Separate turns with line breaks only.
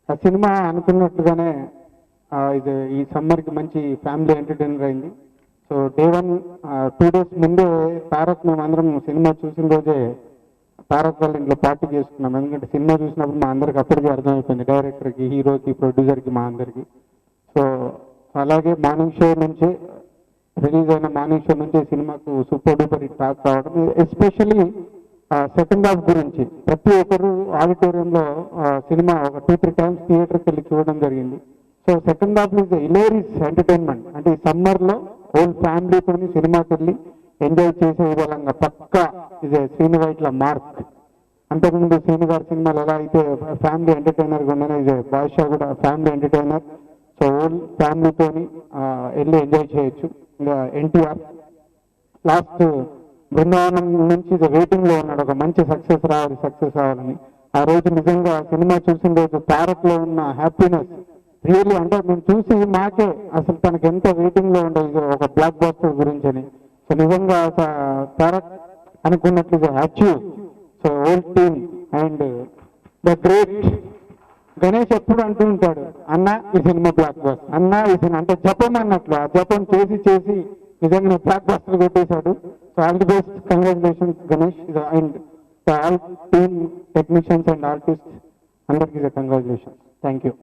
ఆ సినిమా అనుకున్నట్టుగానే ఇది ఈ సమ్మర్కి మంచి ఫ్యామిలీ ఎంటర్టైనర్ అయింది. సో డే 1 2 days ముందే తారక్ మేమందరం సినిమా చూసిన రోజే తారక్ వాళ్ళ ఇంట్లో పార్టీ చేసుకున్నాం. ఎందుకంటే సినిమా చూసినప్పుడు మా అందరికి అప్పటికే అర్థమైపోయింది, డైరెక్టర్కి, హీరోకి, ప్రొడ్యూసర్కి, మా అందరికి. సో అలాగే మార్నింగ్ షో నుంచి రిలీజ్ అయిన మార్నింగ్ షో నుంచి సినిమాకు సూపర్ డూపర్ హిట్ టాక్ రావడం, ఎస్పెషల్లీ సెకండ్ హాఫ్ గురించి ప్రతి ఒక్కరు ఆడిటోరియంలో సినిమా ఒక 2-3 times థియేటర్కి వెళ్ళి చూడడం జరిగింది. So second half is hilarious entertainment. అంటే ఈ సమ్మర్లో హోల్ ఫ్యామిలీతో సినిమాకి వెళ్ళి ఎంజాయ్ చేసే విధంగా పక్కా ఇది శ్రీను వైట్ల మార్క్. అంతకుముందు శ్రీను గారి సినిమాలు ఎలా అయితే ఫ్యామిలీ ఎంటర్టైనర్గా ఉండేనో ఇది బాద్షా కూడా ఫ్యామిలీ ఎంటర్టైనర్. సో హోల్ ఫ్యామిలీతోని వెళ్ళి ఎంజాయ్ చేయొచ్చు. ఇంకా ఎన్టీఆర్ లాస్ట్ బృందావనం నుంచి ఇది వెయిటింగ్లో ఉన్నాడు, ఒక మంచి సక్సెస్ రావాలని. ఆ రోజు నిజంగా సినిమా చూసిన రోజు తారక్లో ఉన్న హ్యాపీనెస్ రియల్లీ, అంటే మేము చూసి మాకే అసలు తనకి ఎంత వెయిటింగ్లో ఉండేది ఒక బ్లాక్ బాస్టర్ గురించి అని. సో నిజంగా తారక్ అనుకున్నట్లు achieve. So whole team and the great Ganesh ఎప్పుడు అంటూ ఉంటాడు, అన్న ఈ సినిమా బ్లాక్ బాస్టర్, అన్న ఈ సినిమా అంటే జపం అన్నట్లు. ఆ జపం చేసి చేసి నిజంగా బ్లాక్ బాస్టర్ కొట్టేశాడు. So all the best, congratulations Ganesh and all team technicians and artist అందరికీ కంగ్రాచులేషన్స్. Thank you.